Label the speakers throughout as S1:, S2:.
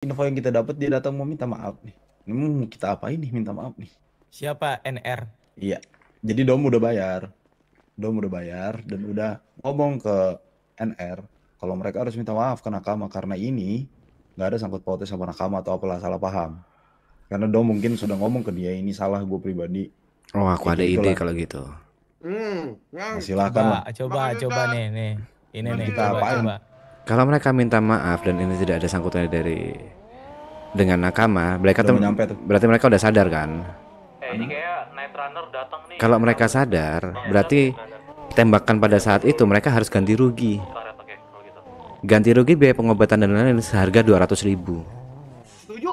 S1: info yang kita dapat dia datang mau minta maaf nih. Ini mau kita apain nih minta maaf nih?
S2: Siapa? NR?
S1: Iya. Jadi Dom udah bayar. Dom udah bayar dan udah ngomong ke NR kalau mereka harus minta maaf ke Nakama karena ini nggak ada sangkut pautnya sama Nakama atau apalah salah paham. Karena Dom mungkin sudah ngomong ke dia ini salah gue pribadi.
S3: Oh, aku
S1: Ya,
S3: ada
S1: kayak
S3: ide
S1: gitulah.
S3: kalau gitu.
S1: Nah, silakan lah.
S2: Coba nih. Ini nih,
S1: Kita
S2: coba.
S1: apain?
S3: Kalau mereka minta maaf dan ini tidak ada sangkutannya dengan Nakama, mereka
S1: Udah nyampe tuh.
S3: berarti mereka udah sadar kan?
S4: Ini kayak Night Runner datang nih.
S3: Kalau mereka sadar, berarti tembakan pada saat itu mereka harus ganti rugi.
S4: Oke, kalau gitu.
S3: Ganti rugi biaya pengobatan dan lain-lain seharga 200.000.
S5: Setuju?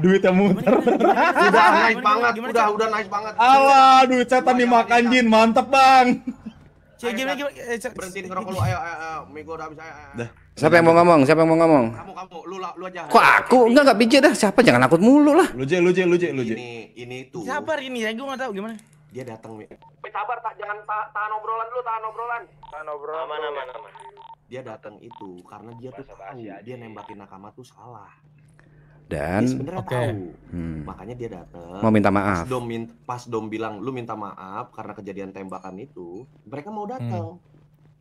S1: Duit yang muter.
S5: Udah naik banget, udah naik banget.
S1: Alah, duit setan dimakan Jin, mantep bang.
S2: Gimana?
S5: Berhentiin ngerokok lu, ayo, Mego udah habis, ayo.
S3: Siapa yang mau ngomong?
S5: Kamu, lu aja.
S3: Kok aku? Enggak pijat dah. Siapa? Jangan akut mulu lah.
S1: Lu J.
S5: Ini tuh.
S2: Sabar ini ya, gue nggak tahu gimana.
S5: Dia datang, Mi. Sabar, jangan tahan obrolan dulu, tahan obrolan. Aman. Dia datang itu karena dia tuh tahu dia nembakin Nakama tuh salah. Dia
S3: Dan
S5: sebenarnya tahu.
S3: hmm,
S5: Makanya dia datang.
S3: mau minta maaf.
S5: Pas Dom bilang lu minta maaf karena kejadian tembakan itu, mereka mau datang.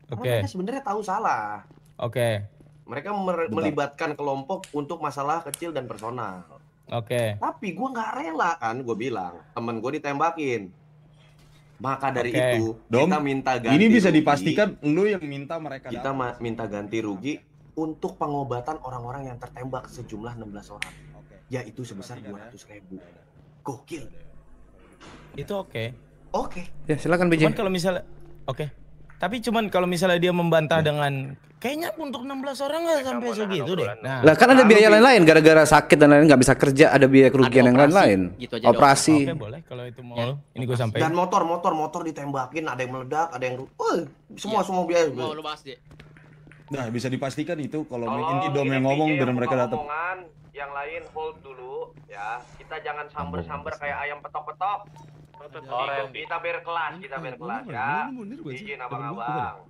S5: Karena
S2: Oke.
S5: mereka sebenarnya tahu salah.
S2: Oke.
S5: Mereka melibatkan kelompok untuk masalah kecil dan personal.
S2: Oke.
S5: Tapi gue nggak rela kan, gue bilang temen gue ditembakin. Maka dari
S2: Oke.
S5: itu
S1: Dom,
S5: kita minta ganti.
S1: ini bisa
S5: rugi.
S1: dipastikan lu yang minta mereka
S5: Kita
S1: datang.
S5: minta ganti rugi untuk pengobatan orang-orang yang tertembak sejumlah 16 orang. Yaitu sebesar 200.000. Gokil.
S2: Itu oke.
S5: Oke.
S3: Ya, silakan
S2: Cuman
S3: BJ.
S2: kalau misalnya oke. Tapi cuman kalau misalnya dia membantah dengan kayaknya untuk 16 orang nggak sampai segitu deh. Nah,
S3: Lah kan ada biaya lain-lain gara-gara sakit dan lain-lain nggak bisa kerja, ada biaya kerugian yang
S6: operasi,
S3: lain-lain.
S6: gitu aja
S3: Operasi.
S2: oke boleh kalau itu mau.
S6: Ya.
S2: Ini gue sampai.
S5: Dan motor ditembakin, ada yang meledak, ada yang semua biaya.
S6: Mau lu bahas deh.
S1: Nah, bisa dipastikan itu kalau
S5: Tolong,
S1: ini Dom yang ngomong dan mereka datang.
S5: Omongan, yang lain hold dulu ya. Kita jangan samber-samber kayak ayam petok-petok. Kita berkelas ya. Izin abang-abang.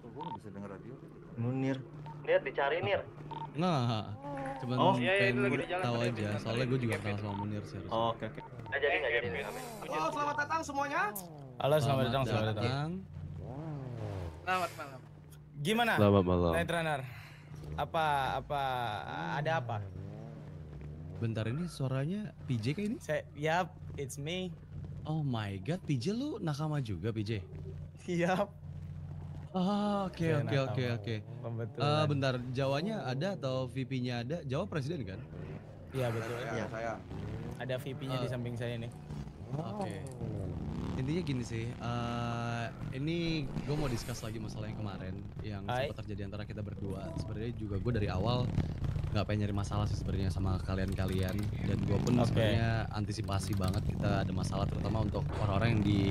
S7: Munir.
S4: Nir dicari Nir.
S7: Enggak. Cuman
S4: Oh, iya, itu
S7: pengen
S4: lagi di jalan
S7: tahu
S4: tadi.
S7: aja. Soalnya gue juga kenal sama Munir sih.
S4: Oke. Nggak jadi.
S5: Oh, selamat datang semuanya.
S2: Halo, selamat datang.
S7: Selamat
S2: Gimana?
S3: Selamat malam.
S2: Night Runner. Apa ada apa?
S7: Bentar, ini suaranya PJ kayak ini?
S2: Yap, it's me.
S7: Oh my god, PJ lu nakama juga PJ?
S2: Yap.
S7: Oh, oke.
S2: Kebetulan.
S7: Bentar, Jawanya ada atau VP-nya ada? Jawa presiden kan?
S2: Iya betul.
S5: Iya, saya.
S2: Ada VP-nya di samping saya nih.
S7: Oke. Intinya gini sih, ini gue mau discuss lagi masalah yang kemarin yang sempat terjadi antara kita berdua. Sebenarnya juga gue dari awal nggak pengen nyari masalah sih sebenarnya sama kalian-kalian, dan gue pun sebenarnya antisipasi banget kita ada masalah, terutama untuk orang-orang yang di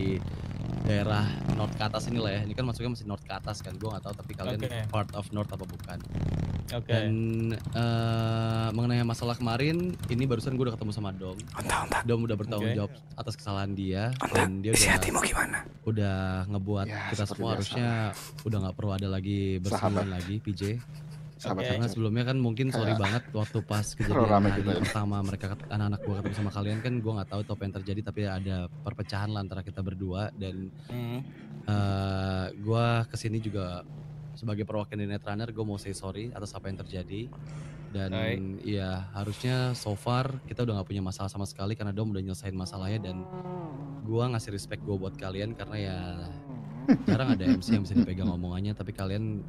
S7: daerah north ke atas ini lah ya. Ini kan masuknya masih north ke atas kan, gue nggak tahu tapi kalian part of north apa bukan. Dan mengenai masalah kemarin, ini barusan gue udah ketemu sama Dom. Dom udah bertanggung jawab atas kesalahan dia, dan dia udah ngebuat kita semua harusnya udah nggak perlu ada lagi bersinggungan lagi PJ. Karena sebelumnya kan mungkin sorry banget waktu pas kejadian hari pertama mereka anak-anak gua ketemu sama kalian kan, gua nggak tahu apa yang terjadi, tapi ada perpecahan lah antara kita berdua, dan gua kesini juga sebagai perwakilan Night Runner. Gue mau say sorry atas apa yang terjadi, dan ya harusnya so far kita udah nggak punya masalah sama sekali karena Dom udah nyelesain masalahnya, dan gua ngasih respect gue buat kalian karena ya jarang ada MC yang bisa dipegang omongannya, tapi kalian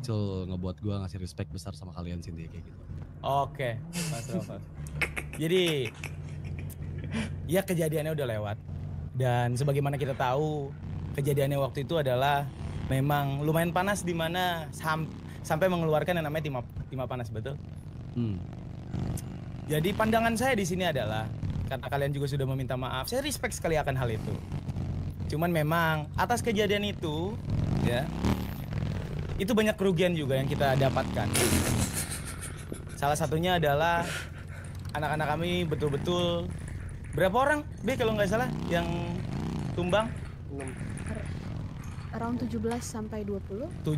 S7: ngebuat gue ngasih respect besar sama kalian sih kayak gitu.
S2: Oke, Mas Rafa. Jadi ya kejadiannya udah lewat, dan sebagaimana kita tahu kejadiannya waktu itu adalah memang lumayan panas, di mana sampai mengeluarkan yang namanya timah panas, betul? Jadi pandangan saya di sini adalah karena kalian juga sudah meminta maaf, saya respect sekali akan hal itu. Cuman memang atas kejadian itu ya, itu banyak kerugian juga yang kita dapatkan. Salah satunya adalah anak-anak kami betul-betul berapa orang? B kalau nggak salah yang tumbang?
S6: Around 17 sampai 20.
S2: 17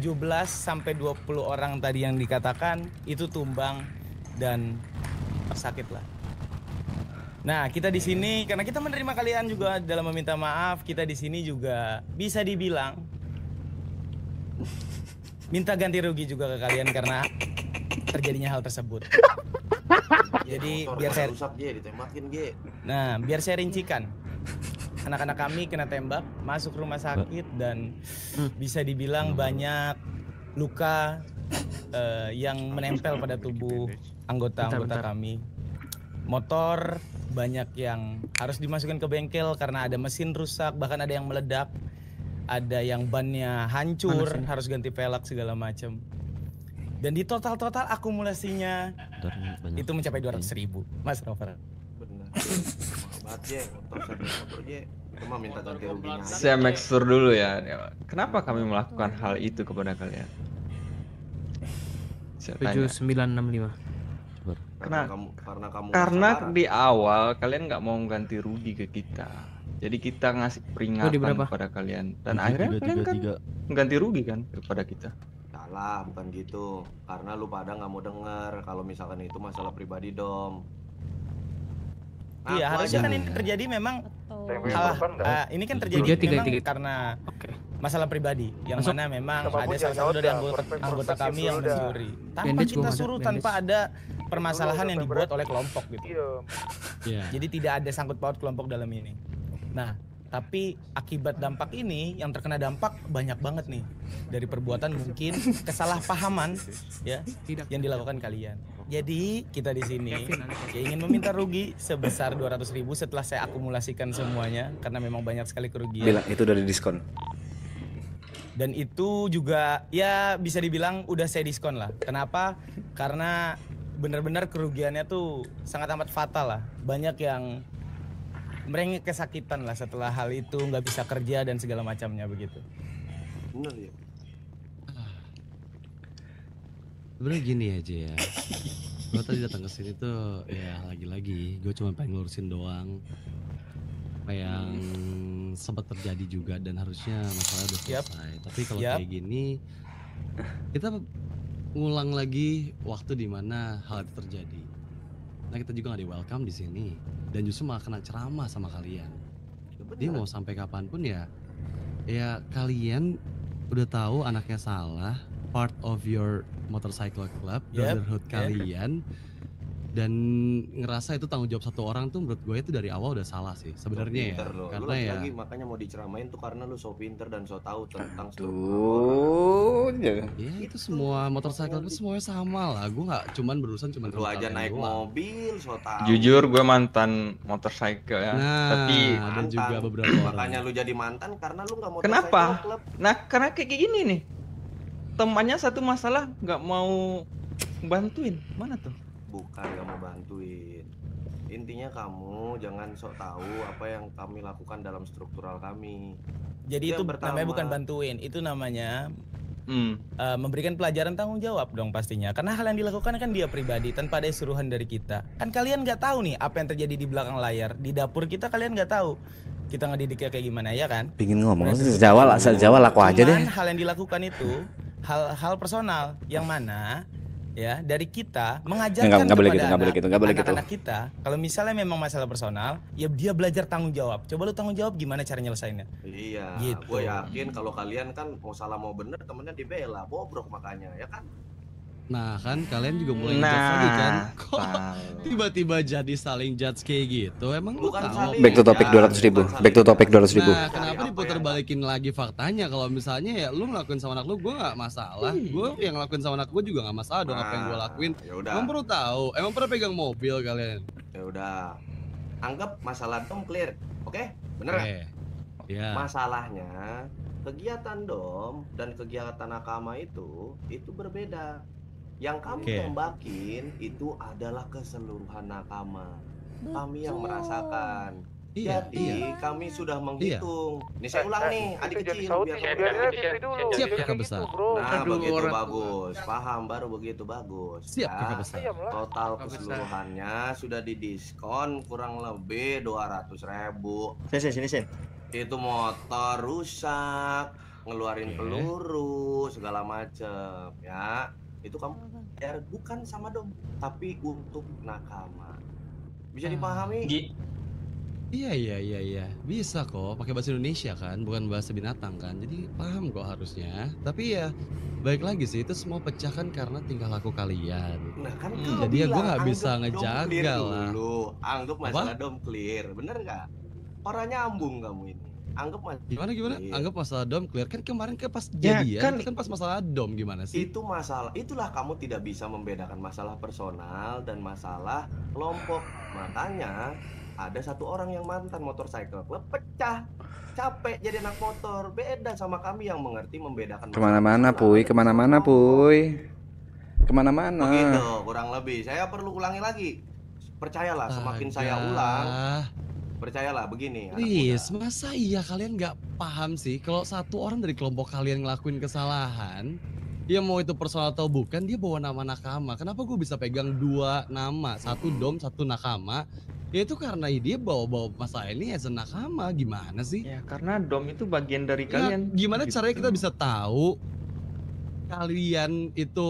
S2: sampai 20 orang tadi yang dikatakan itu tumbang dan sakit lah. Nah, kita di sini karena kita menerima kalian juga dalam meminta maaf, kita di sini juga bisa dibilang minta ganti rugi juga ke kalian karena terjadinya hal tersebut. Jadi biar saya
S5: rusak ditembakin
S2: Nah, biar saya rincikan. Anak-anak kami kena tembak, masuk rumah sakit dan bisa dibilang banyak luka yang menempel pada tubuh anggota-anggota kami. Motor banyak yang harus dimasukkan ke bengkel karena ada mesin rusak, bahkan ada yang meledak, ada yang bannya hancur, harus ganti velg segala macam. Dan di total akumulasinya itu mencapai 200.000, Mas Rover.
S5: Benar. Cuma minta ganti ruginya.
S8: Saya make sure dulu ya. Kenapa kami melakukan hal itu kepada kalian?
S9: 7965.
S5: Karena
S8: di awal kalian nggak mau ganti rugi ke kita. Jadi kita ngasih peringatan kepada kalian dan akhirnya kalian kan ganti rugi kan kepada kita.
S5: Salah, bukan gitu. Karena lu pada nggak mau denger kalau misalkan itu masalah pribadi, Dom.
S2: Iya, harusnya kan ini terjadi memang ini kan terjadi memang karena masalah pribadi yang mana memang ada salah satu dari anggota kami yang mencuri tanpa kita suruh, tanpa ada permasalahan yang dibuat oleh kelompok gitu. Jadi tidak ada sangkut paut kelompok dalam ini. Nah, tapi akibat dampak ini yang terkena dampak banyak banget nih dari perbuatan mungkin kesalahpahaman ya yang dilakukan kalian. Jadi kita di sini ya ingin meminta rugi sebesar 200.000 setelah saya akumulasikan semuanya karena memang banyak sekali kerugian.
S3: Bilang itu dari diskon.
S2: Dan itu juga ya bisa dibilang udah saya diskon lah. Kenapa? Karena benar-benar kerugiannya tuh sangat amat fatal lah. Banyak yang merengek kesakitan lah setelah hal itu, nggak bisa kerja dan segala macamnya begitu.
S5: Bener ya.
S7: Sebenarnya gini aja ya. Gue tadi datang ke sini tuh ya lagi-lagi gue cuma pengen ngurusin doang apa yang sempat terjadi juga dan harusnya masalah udah selesai. Tapi kalau kayak gini kita ngulang lagi waktu di mana hal itu terjadi. Nah, kita juga nggak di welcome di sini dan justru malah kena ceramah sama kalian. Jadi mau sampai kapanpun ya kalian udah tahu anaknya salah, part of your motorcycle club, brotherhood kalian, dan ngerasa itu tanggung jawab satu orang tuh menurut gue itu dari awal udah salah sih sebenarnya ya. Karena
S5: lu
S7: ya
S5: lagi makanya mau diceramain tuh karena lu so pinter dan so tahu tentang
S7: ya itu semua motorcycle itu semuanya sama lah. Gue nggak cuman berurusan cuman
S5: lu aja naik mobil so tahu.
S8: Jujur gue mantan motorcycle ya. Tapi
S7: ada juga beberapa
S5: makanya lu jadi mantan karena lu nggak mau.
S8: Kenapa? Nah karena kayak gini nih, temannya satu masalah nggak mau bantuin, mana tuh?
S5: Bukan gak mau bantuin. Intinya kamu jangan sok tahu apa yang kami lakukan dalam struktural kami.
S2: Jadi itu namanya bukan bantuin, itu namanya memberikan pelajaran tanggung jawab dong pastinya. Karena hal yang dilakukan kan dia pribadi tanpa ada suruhan dari kita. Kan kalian nggak tahu nih apa yang terjadi di belakang layar. Di dapur kita kalian nggak tahu kita ngedidiknya kayak gimana ya kan?
S3: Pingin ngomong Jawa laku aja deh.
S2: Hal yang dilakukan itu hal personal yang mana ya dari kita mengajarkan kepada anak-anak kita kalau misalnya memang masalah personal ya dia belajar tanggung jawab. Coba lu tanggung jawab gimana cara nyelesainnya.
S5: Iya
S2: gitu.
S5: Gue yakin kalau kalian kan mau salah mau bener temennya dibela bobrok makanya ya kan.
S7: Nah kan kalian juga mulai ngejudge lagi kan. Kok tiba-tiba jadi saling judge kayak gitu. Emang lu tahu.
S3: Back to topic 200.000. Back to topic 200.000.
S7: Nah kenapa diputar balikin lagi faktanya? Kalau misalnya ya lu ngelakuin sama anak lu, gue nggak masalah. Gue yang ngelakuin sama anak gue juga nggak masalah dong apa yang gue lakuin. Emang perlu tahu. Emang pernah pegang mobil kalian?
S5: Ya udah. Anggap masalah Dom clear. Oke? Bener
S7: ya.
S5: Masalahnya kegiatan Dom dan kegiatan Nakama itu berbeda. Yang kami tembakin itu adalah keseluruhan Nakama. Kami yang merasakan. Jadi kami sudah menghitung. Ini saya ulang nih, adik kecil biar
S7: siap kakak besar.
S5: Nah, begitu bagus. Paham baru begitu bagus.
S7: Siap kakak besar.
S5: Total keseluruhannya sudah didiskon kurang lebih 200.000.
S9: Sini.
S5: Itu motor rusak, ngeluarin peluru segala macem ya. Itu kamu bayar bukan sama Dom, tapi untuk nakama. Bisa dipahami?
S7: Iya. Bisa kok, pakai bahasa Indonesia kan, bukan bahasa binatang kan. Jadi paham kok harusnya. Tapi ya baik lagi sih, itu semua pecah kan karena tingkah laku kalian.
S5: Nah kan
S7: jadi ya gue nggak bisa ngejaga lah.
S5: Anggap masalah Dom clear, bener nggak? Orang nyambung kamu ini. Anggap
S7: gimana?
S5: Clear.
S7: Anggap masalah Dom clear kan kemarin pas
S8: Ya,
S7: jadian
S8: kan-
S7: itu kan pas masalah Dom gimana sih?
S5: Itu masalah, itulah kamu tidak bisa membedakan masalah personal dan masalah kelompok. Makanya ada satu orang yang mantan motorcycle club pecah, capek jadi anak motor. Beda sama kami yang mengerti membedakan
S3: Kemana-mana
S5: masalah
S3: puy,
S5: dan
S3: kemana-mana
S5: kelompok.
S3: puy, kemana-mana.
S5: Begitu kurang lebih. Saya perlu ulangi lagi. Percayalah, semakin saya ulang, percayalah begini. anak
S7: Riz,
S5: muda.
S7: masa iya kalian nggak paham sih kalau satu orang dari kelompok kalian ngelakuin kesalahan, ya mau itu personal atau bukan, dia bawa nama nakama. Kenapa gue bisa pegang 2 nama, 1 Dom, 1 nakama? Ya itu karena dia bawa masalah ini as a nakama. Gimana sih?
S8: Ya karena Dom itu bagian dari
S7: Ya,
S8: kalian.
S7: gimana
S8: gitu.
S7: caranya kita bisa tahu kalian itu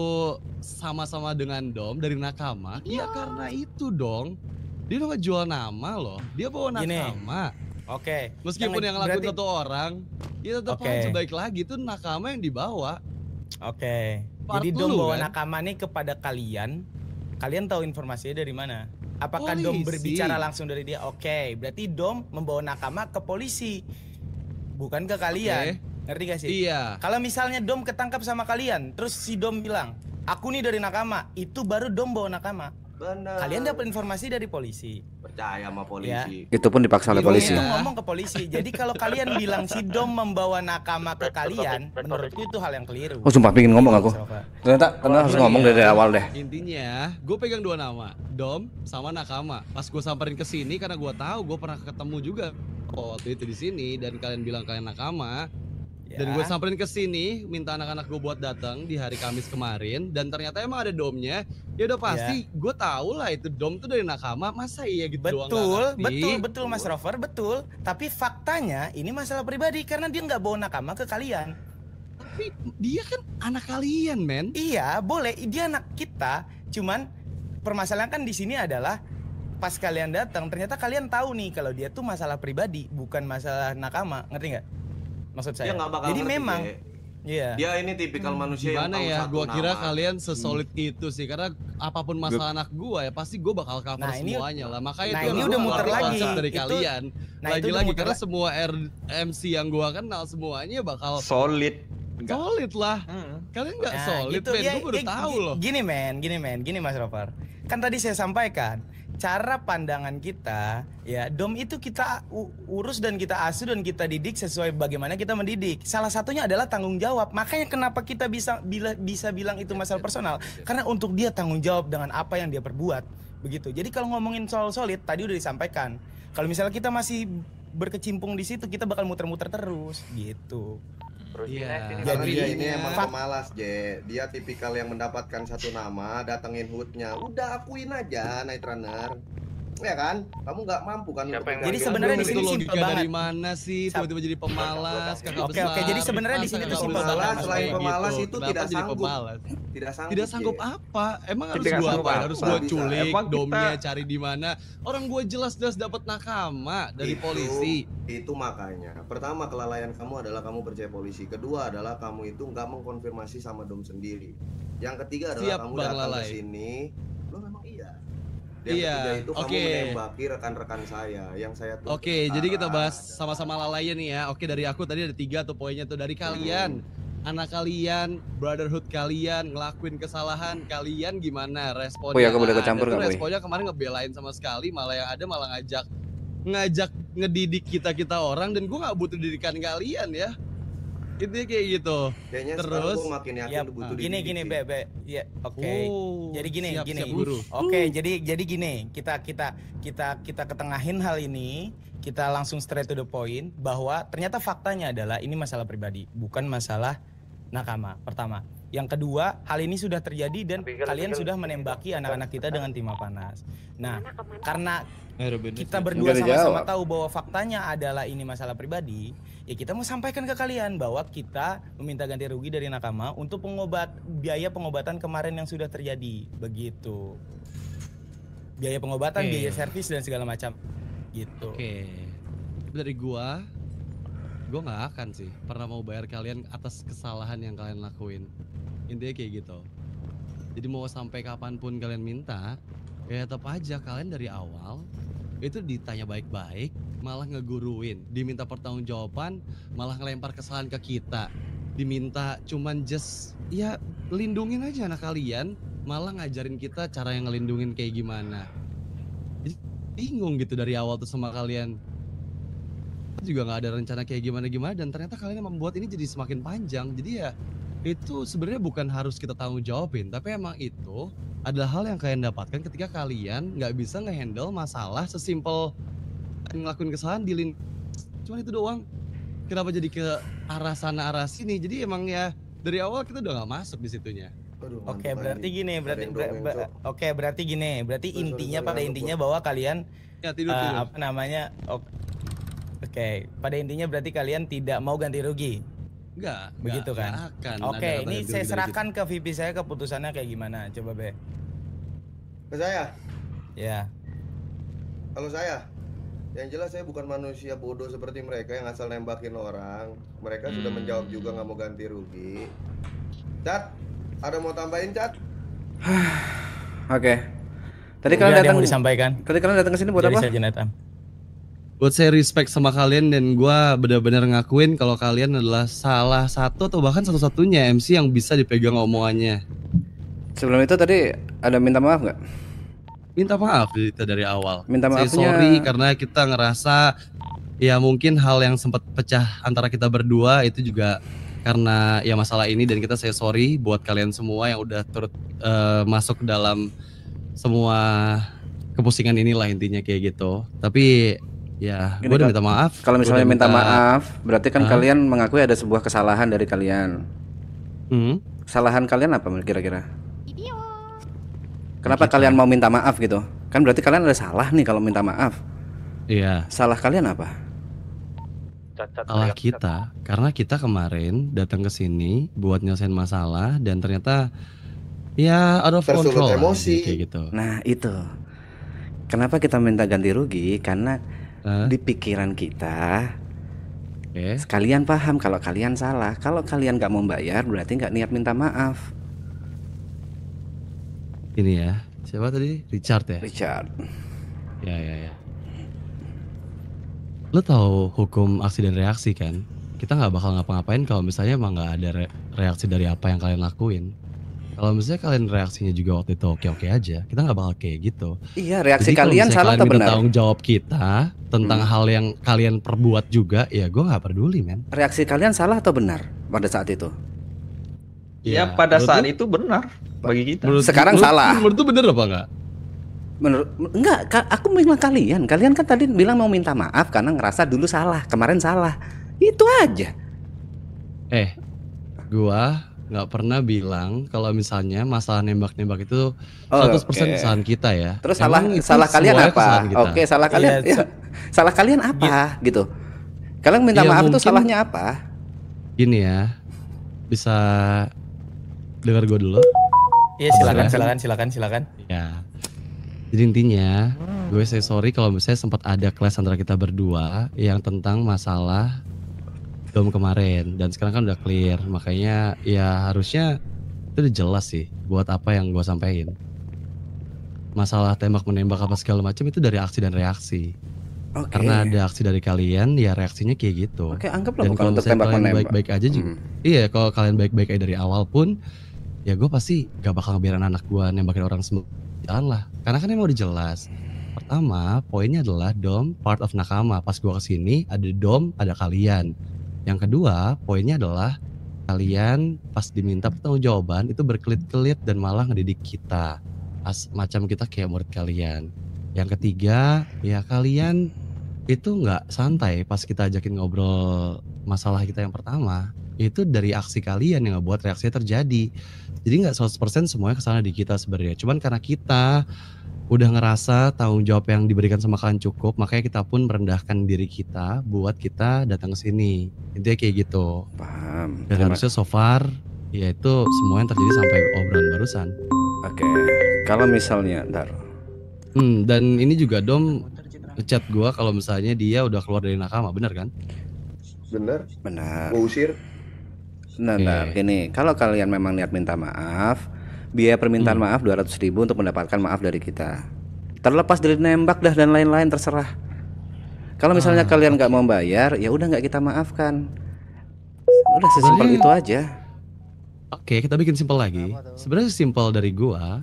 S7: sama-sama dengan Dom dari nakama? Ya karena itu dong. Dia udah ngejual nama loh. Dia bawa
S2: Gini.
S7: nakama.
S2: Oke.
S7: Meskipun yang ngelakuin
S2: berarti-
S7: satu orang, ya tetap
S2: Oke.
S7: aja baik lagi itu nakama yang dibawa.
S2: Oke.
S7: Part
S2: Jadi Dom
S7: lu,
S2: bawa
S7: kan?
S2: nakama nih kepada kalian. Kalian tahu informasinya dari mana? Apakah Dom
S7: Polisi.
S2: berbicara langsung dari dia? Oke, berarti Dom membawa nakama ke polisi. Bukan ke kalian. Ngerti gak sih?
S7: Iya.
S2: Kalau misalnya Dom ketangkap sama kalian, terus si Dom bilang, "Aku nih dari nakama." Itu baru Dom bawa nakama.
S5: Benar.
S2: Kalian dapat informasi dari polisi.
S5: Percaya sama polisi.
S3: Itu pun dipaksa oleh
S2: Dom
S3: polisi.
S2: itu ngomong ke polisi. Jadi kalau kalian bilang si Dom membawa nakama ke kalian, menurutku itu hal yang keliru.
S3: Oh sumpah pingin ngomong aku.
S2: Sofa.
S3: Ternyata harus ngomong dari awal deh.
S7: Intinya, gue pegang 2 nama, Dom sama nakama. Pas gue samperin ke sini karena gue tahu gue pernah ketemu juga waktu itu di sini dan kalian bilang kalian nakama.
S2: Ya.
S7: Dan gue samperin ke sini, minta anak-anak gue buat datang di hari Kamis kemarin dan ternyata emang ada Domnya. Ya udah pasti, gue tahu lah itu Dom tuh dari nakama. Masa iya gitu doang nggak ngerti?
S2: Betul Mas Rover, betul. Tapi faktanya ini masalah pribadi karena dia nggak bawa nakama ke kalian.
S7: Tapi dia kan anak kalian, men.
S2: Iya, boleh. Dia anak kita. Cuman permasalahan kan di sini adalah pas kalian datang, ternyata kalian tahu nih kalau dia tuh masalah pribadi, bukan masalah nakama. Ngerti nggak? Maksud saya.
S5: Dia nggak bakal
S2: Jadi
S5: ngerti,
S2: memang,
S5: Ge.
S2: iya.
S5: Dia ini tipikal manusia yang
S7: Gimana
S5: tahu
S7: ya,
S5: satu
S7: gue kira
S5: nama.
S7: kalian sesolid itu sih. Karena apapun masalah anak gue ya pasti gue bakal cover
S2: Nah, ini-
S7: semuanya lah. Makanya
S2: nah,
S7: itu
S2: ini
S7: yang
S2: udah
S7: gua
S2: muter
S7: ngerti
S2: lagi.
S7: konsep dari
S2: Itu-
S7: kalian.
S2: nah, itu udah
S7: Lagi-lagi
S2: muter
S7: karena
S2: la-
S7: semua MC yang gue kenal semuanya bakal
S8: Solid. Enggak.
S7: solid lah. Kalian nggak solid, men.
S2: ya,
S7: Gue baru
S2: ya,
S7: tahu loh.
S2: Gini Mas Rover. Kan tadi saya sampaikan, cara pandangan kita, ya Dom itu kita urus dan kita asuh dan kita didik sesuai bagaimana kita mendidik. Salah satunya adalah tanggung jawab. Makanya kenapa kita bisa bilang itu masalah personal, karena untuk dia tanggung jawab dengan apa yang dia perbuat. Begitu. Jadi kalau ngomongin soal solid, tadi udah disampaikan. Kalau misalnya kita masih berkecimpung di situ, kita bakal muter-muter terus, gitu.
S7: Iya.
S5: Karena
S2: Jadi-
S5: dia ini emang
S2: Fak-
S5: pemalas, Je. Dia tipikal yang mendapatkan satu nama, datengin hoodnya. Udah akuin aja, Night Runner. Ya kan? Kamu nggak mampu kan?
S4: Siapa yang
S2: Jadi
S4: manggil?
S2: sebenarnya di
S7: Itu
S2: sini
S7: logika
S2: simpel
S7: dari
S2: banget.
S7: mana sih? Tiba-tiba jadi pemalas, kakak
S2: Oke,
S7: besar.
S2: oke, jadi sebenarnya di sini
S7: Masa
S2: tuh
S7: kakak
S2: simpel
S7: besar
S2: banget.
S7: harus
S5: Selain
S7: kayak
S5: pemalas
S7: gitu?
S5: itu
S7: Kenapa
S5: tidak
S7: jadi
S5: sanggup.
S7: pemalas?
S5: Tidak sanggup.
S7: Tidak sanggup
S5: Je.
S7: apa? Emang harus
S8: Tidak
S7: gua
S8: sanggup
S7: apa?
S8: apa?
S7: Harus gua
S5: Bisa.
S7: culik,
S8: Emang kita-
S7: domnya cari di mana? Orang gua jelas-jelas dapat nakama dari polisi.
S5: Itu makanya. Pertama, kelalaian kamu adalah kamu percaya polisi. Kedua adalah kamu itu nggak mengkonfirmasi sama Dom sendiri. Yang ketiga adalah
S7: Siap,
S5: kamu
S7: Bang
S5: datang ke
S7: Lalai.
S5: sini. Lo memang iya. Dan
S7: Iya,
S5: ketiga itu kamu
S7: oke.
S5: menembaki rekan-rekan saya yang saya tuntut
S7: Oke, jadi kita
S5: sekarang
S7: bahas
S5: adalah-
S7: sama-sama lalainya nih ya. Oke, dari aku tadi ada 3 tuh poinnya tuh dari kalian. Anak kalian, brotherhood kalian, ngelakuin kesalahan, kalian gimana responnya?
S3: Boy, aku boleh
S7: Nggak
S3: ikut campur
S7: ada tuh
S3: nggak, Boy?
S7: responnya kemarin ngebelain sama sekali, malah yang ada malah ngajak ngedidik kita orang dan gua nggak butuh didikan kalian ya. Intinya kayak gitu.
S5: Kayaknya
S7: Terus?
S5: sekarang gue makin yakin
S2: Ya,
S5: lu butuh
S2: gini
S5: dididik sih.
S2: Bebe. Ya, oke.
S7: Oh,
S2: Jadi gini,
S7: siap,
S2: gini.
S7: siap, guru.
S2: Oke, jadi gini, kita ketengahin hal ini, kita langsung straight to the point bahwa ternyata faktanya adalah ini masalah pribadi, bukan masalah nakama. Pertama. Yang kedua, hal ini sudah terjadi dan kalian sudah menembaki anak-anak kita dengan timah panas. Nah, karena kita berdua sama-sama tahu bahwa faktanya adalah ini masalah pribadi, ya kita mau sampaikan ke kalian bahwa kita meminta ganti rugi dari nakama untuk biaya pengobatan kemarin yang sudah terjadi, begitu. Biaya pengobatan, biaya servis dan segala macam, gitu.
S7: Dari gua nggak akan sih pernah mau bayar kalian atas kesalahan yang kalian lakuin. Intinya kayak gitu. Jadi mau sampai kapanpun kalian minta, ya tetap aja kalian dari awal itu ditanya baik-baik, malah ngeguruin, diminta pertanggungjawaban, malah ngelempar kesalahan ke kita, diminta cuman just ya lindungin aja anak kalian, malah ngajarin kita cara yang ngelindungin kayak gimana. Jadi bingung gitu dari awal tuh sama kalian. Juga nggak ada rencana kayak gimana-gimana dan ternyata kalian membuat ini jadi semakin panjang. Jadi ya itu sebenarnya bukan harus kita tanggung jawabin, tapi emang itu adalah hal yang kalian dapatkan ketika kalian nggak bisa ngehandle masalah sesimpel ngelakuin kesalahan cuman itu doang. Kenapa jadi ke arah sana arah sini? Jadi emang ya dari awal kita udah nggak masuk di situnya.
S2: Oke, berarti gini, berarti intinya pada intinya bahwa kalian
S7: ya tidur.
S2: Apa namanya? Oke, pada intinya berarti kalian tidak mau ganti rugi.
S7: Enggak,
S2: begitu kan? Oke, ini saya serahkan ke VP saya keputusannya kayak gimana. Coba Be.
S5: Ke saya?
S2: Ya.
S5: Kalau saya, yang jelas saya bukan manusia bodoh seperti mereka yang asal nembakin orang. Mereka sudah menjawab juga nggak mau ganti rugi. Cat, ada mau tambahin Cat?
S3: Oke. Tadi kalian datang
S2: mau disampaikan.
S3: Tadi kalian datang ke sini buat apa?
S7: Buat saya respect sama kalian dan gue benar-benar ngakuin kalau kalian adalah salah satu atau bahkan satu-satunya MC yang bisa dipegang omongannya.
S3: Sebelum itu tadi ada minta maaf nggak?
S7: Minta maaf kita dari awal.
S3: Minta maafnya...
S7: sorry karena kita ngerasa ya mungkin hal yang sempat pecah antara kita berdua itu juga karena ya masalah ini dan kita sorry buat kalian semua yang udah turut masuk dalam semua kepusingan inilah intinya kayak gitu. Tapi ya, gue udah minta maaf.
S3: Kalau misalnya minta maaf, berarti kan kalian mengakui ada sebuah kesalahan dari kalian. Kesalahan kalian apa kira-kira? Kenapa kalian mau minta maaf gitu? Kan berarti kalian ada salah nih kalau minta maaf.
S7: Iya.
S3: Salah kalian apa?
S7: Salah kita, karena kita kemarin datang ke sini buat nyelesain masalah dan ternyata ya out of control
S5: emosi
S7: kayak gitu.
S3: Nah itu. Kenapa kita minta ganti rugi? Karena di pikiran kita sekalian paham kalau kalian salah. Kalau kalian nggak mau bayar berarti nggak niat minta maaf.
S7: Ini ya, siapa tadi? Richard ya?
S3: Richard.
S7: Ya. Lo tahu hukum aksi dan reaksi kan? Kita nggak bakal ngapa-ngapain kalau misalnya emang nggak ada reaksi dari apa yang kalian lakuin. Kalau misalnya kalian reaksinya juga waktu itu oke-oke aja, kita nggak bakal kayak gitu.
S3: Iya, reaksi kalian salah atau benar?
S7: Tanggung jawab kita tentang hal yang kalian perbuat juga, ya gue nggak peduli, men.
S3: Reaksi kalian salah atau benar pada saat itu?
S8: Ya, pada saat itu benar bagi kita.
S3: Sekarang salah.
S7: Menurut itu benar apa enggak?
S3: Enggak, aku bilang kalian kan tadi bilang mau minta maaf karena ngerasa dulu salah, kemarin salah. Itu aja.
S7: Gua nggak pernah bilang kalau misalnya masalah nembak-nembak itu 100% kesalahan kita ya.
S3: Terus salah kalian apa? Oke, salah kalian salah kalian apa gitu? Kalian minta maaf itu salahnya apa?
S7: Gini ya, bisa dengar gue dulu?
S2: Iya, silakan. Ya.
S7: Jadi intinya gue sorry kalau misalnya sempat ada clash antara kita berdua yang tentang masalah Dom kemarin dan sekarang kan udah clear, makanya ya harusnya itu udah jelas sih buat apa yang gue sampaikan. Masalah tembak menembak apa segala macam itu dari aksi dan reaksi. Karena ada aksi dari kalian ya reaksinya kayak gitu.
S3: Anggaplah
S7: dan
S3: bukan untuk tembak menembak.
S7: Baik-baik aja juga. Iya, kalau kalian baik-baik aja dari awal pun ya gue pasti gak bakal ngebiarin anak gue nembakin orang semua. Jangan lah, karena kan emang udah jelas. Pertama, poinnya adalah Dom part of nakama. Pas gue kesini ada Dom, ada kalian. Yang kedua, poinnya adalah kalian pas diminta pertanggungjawaban itu berkelit-kelit dan malah ngedidik kita. Macam kita kayak murid kalian. Yang ketiga, ya kalian itu nggak santai pas kita ajakin ngobrol masalah kita yang pertama. itu dari aksi kalian yang ngebuat reaksinya terjadi. Jadi nggak 100% semuanya kesalahan di kita sebenarnya. Cuman karena kita udah ngerasa tanggung jawab yang diberikan sama kalian cukup, makanya kita pun merendahkan diri kita buat kita datang ke sini. Intinya kayak gitu.
S3: Paham.
S7: Dan harusnya so far ya itu semua yang terjadi sampai obrolan barusan.
S3: Oke. Kalau misalnya ntar.
S7: Dan ini juga Dom ngechat gua kalau misalnya dia udah keluar dari nakama, bener kan?
S9: Bener.
S3: Gua
S9: usir.
S3: Nah, gini, kalau kalian memang niat minta maaf, biaya permintaan maaf 200.000 untuk mendapatkan maaf dari kita. Terlepas dari nembak dah dan lain-lain terserah. Kalau misalnya kalian nggak mau bayar, ya udah nggak kita maafkan. Udah sesimpel itu aja.
S7: Oke, kita bikin simpel lagi. Sebenarnya simpel dari gua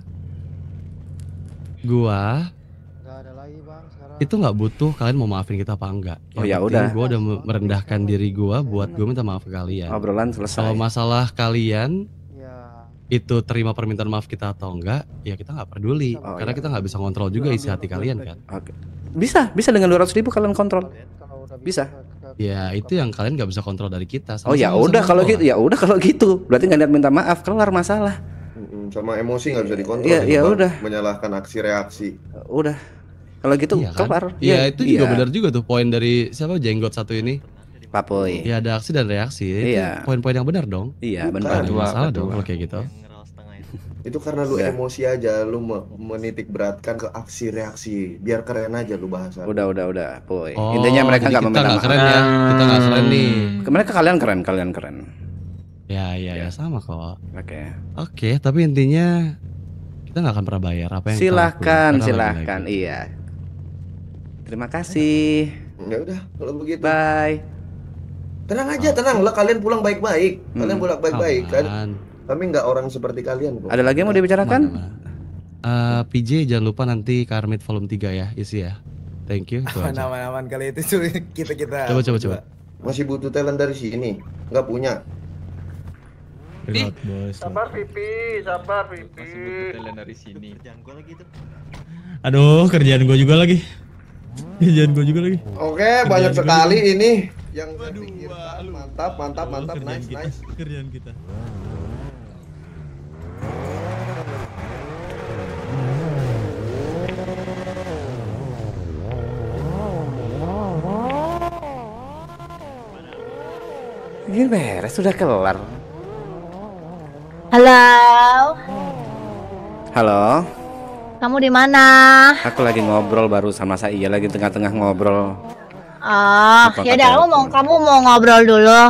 S7: itu nggak butuh kalian mau maafin kita apa enggak.
S3: Oh ya udah.
S7: Gua udah merendahkan diri gua buat gua minta maaf ke kalian.
S3: Obrolan selesai.
S7: Kalau masalah kalian itu terima permintaan maaf kita atau enggak, ya kita nggak peduli. Karena kita nggak bisa kontrol juga isi hati kalian kan.
S3: Oke. Bisa dengan 200.000 kalian kontrol. Bisa.
S7: Ya itu yang kalian nggak bisa kontrol dari kita.
S3: Oh ya udah kalau gitu, kalau gitu. Berarti nggak niat minta maaf, kelar masalah.
S9: Sama emosi nggak bisa dikontrol.
S3: Ya udah.
S9: Menyalahkan aksi reaksi.
S3: Udah. Kalau gitu kelar.
S7: Iya itu juga benar juga tuh poin dari siapa jenggot satu ini.
S3: Papoy.
S7: Ya ada aksi dan reaksi. Itu poin-poin yang benar dong.
S3: Iya benar.
S7: Ada masalah dong kalau kayak gitu.
S9: Itu karena lu emosi aja, lu menitik beratkan ke aksi reaksi. Biar keren aja lu bahasa.
S3: Udah, Poy. Intinya mereka nggak meminta maaf.
S7: Keren ya. Kita nggak keren nih.
S3: Mereka kalian keren.
S7: Ya sama kok.
S3: Oke,
S7: tapi intinya kita nggak akan pernah bayar apa yang
S3: silahkan. Iya. Terima kasih.
S9: Ya udah, kalau begitu.
S3: Bye.
S9: Tenang aja, tenang lah. Kalian pulang baik-baik. Kalian pulang baik-baik kan. Kami nggak orang seperti kalian kok.
S3: Ada lagi yang mau dibicarakan?
S7: PJ jangan lupa nanti Karmit volume 3 ya, isi ya. Thank you.
S2: Aman-aman kali itu kita.
S7: Coba.
S9: Masih butuh talent dari sini. Nggak punya.
S4: Sabar Pipi.
S8: Masih butuh talent dari sini.
S10: Aduh, kerjaan gue juga lagi.
S9: Oke, banyak sekali ini yang terpikirkan. Mantap, nice.
S10: Kerjaan kita.
S3: Ini beres, sudah kelar. Halo.
S11: Kamu di mana?
S3: Aku lagi ngobrol baru sama saya, lagi tengah-tengah ngobrol.
S11: Ya udah kamu mau ngobrol dulu.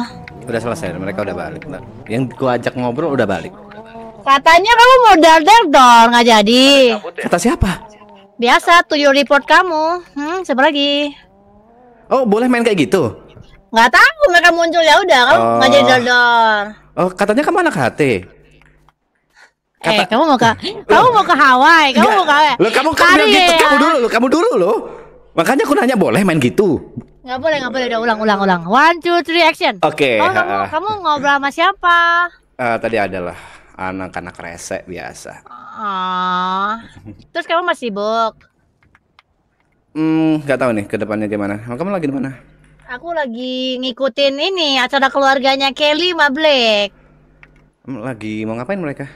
S3: Udah selesai, mereka udah balik. Yang gua ajak ngobrol udah balik.
S11: Katanya kamu mau dor, nggak jadi.
S3: Kata siapa?
S11: Biasa, to your report kamu. Siapa lagi?
S3: Oh, boleh main kayak gitu?
S11: Nggak tahu, mereka muncul ya udah, kamu nggak jadi dor.
S3: Oh, katanya kamu anak HT.
S11: Kamu mau ke Hawaii,
S3: Loh, kamu gitu, kamu dulu loh. Makanya aku nanya boleh main gitu.
S11: Nggak boleh, udah ulang. 1, 2, 3 action.
S3: Oke.
S11: Kamu ngobrol sama siapa?
S3: Tadi adalah anak-anak rese biasa.
S11: Terus kamu masih sibuk?
S3: Nggak tahu nih ke depannya gimana. Kamu lagi di mana?
S11: Aku lagi ngikutin ini acara keluarganya Kelly sama Black.
S3: Lagi mau ngapain mereka?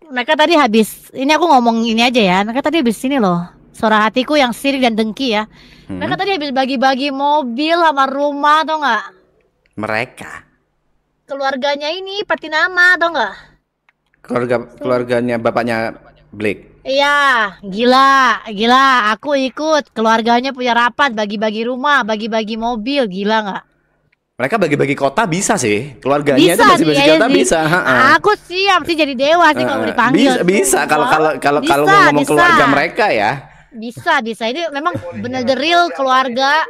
S11: Mereka tadi habis, ini aku ngomong ini aja ya. Mereka tadi habis sini loh. Suara hatiku yang sirik dan dengki ya. Mereka tadi habis bagi-bagi mobil sama rumah, tau nggak?
S3: Mereka?
S11: Keluarganya ini Patinama, tau nggak?
S3: Keluarganya bapaknya Blake.
S11: Iya, gila. Aku ikut. Keluarganya punya rapat, bagi-bagi rumah, bagi-bagi mobil, gila nggak?
S3: Mereka bagi-bagi kota bisa sih. Keluarganya itu bagi-bagi kota bisa.
S11: Aku siap sih jadi dewa sih kalau dipanggil.
S3: Bisa kalau ngomong keluarga mereka ya.
S11: Bisa. Ini memang bener the real keluarga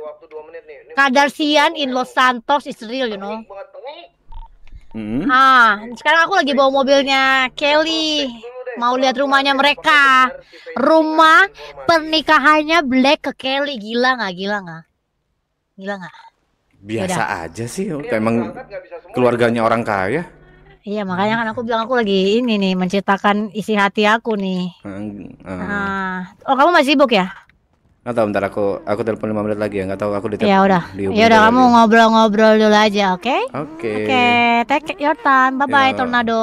S11: Kardashian in Los Santos is real, you know. Sekarang aku lagi bawa mobilnya Kelly. Mau lihat rumahnya mereka. Rumah pernikahannya Black ke Kelly. Gila nggak?
S3: Biasa aja sih, emang keluarganya orang kaya.
S11: Iya, makanya kan aku bilang aku lagi ini nih menceritakan isi hati aku nih. Oh, kamu masih sibuk ya?
S3: Nggak tahu, bentar aku telepon 5 menit lagi ya. Nggak tahu aku ditelepon.
S11: Ya udah.
S3: dihubungi
S11: Ya udah
S3: lagi.
S11: kamu ngobrol-ngobrol dulu aja, oke?
S3: Oke.
S11: Oke, take your time. Bye bye
S3: Ya.
S11: Tornado.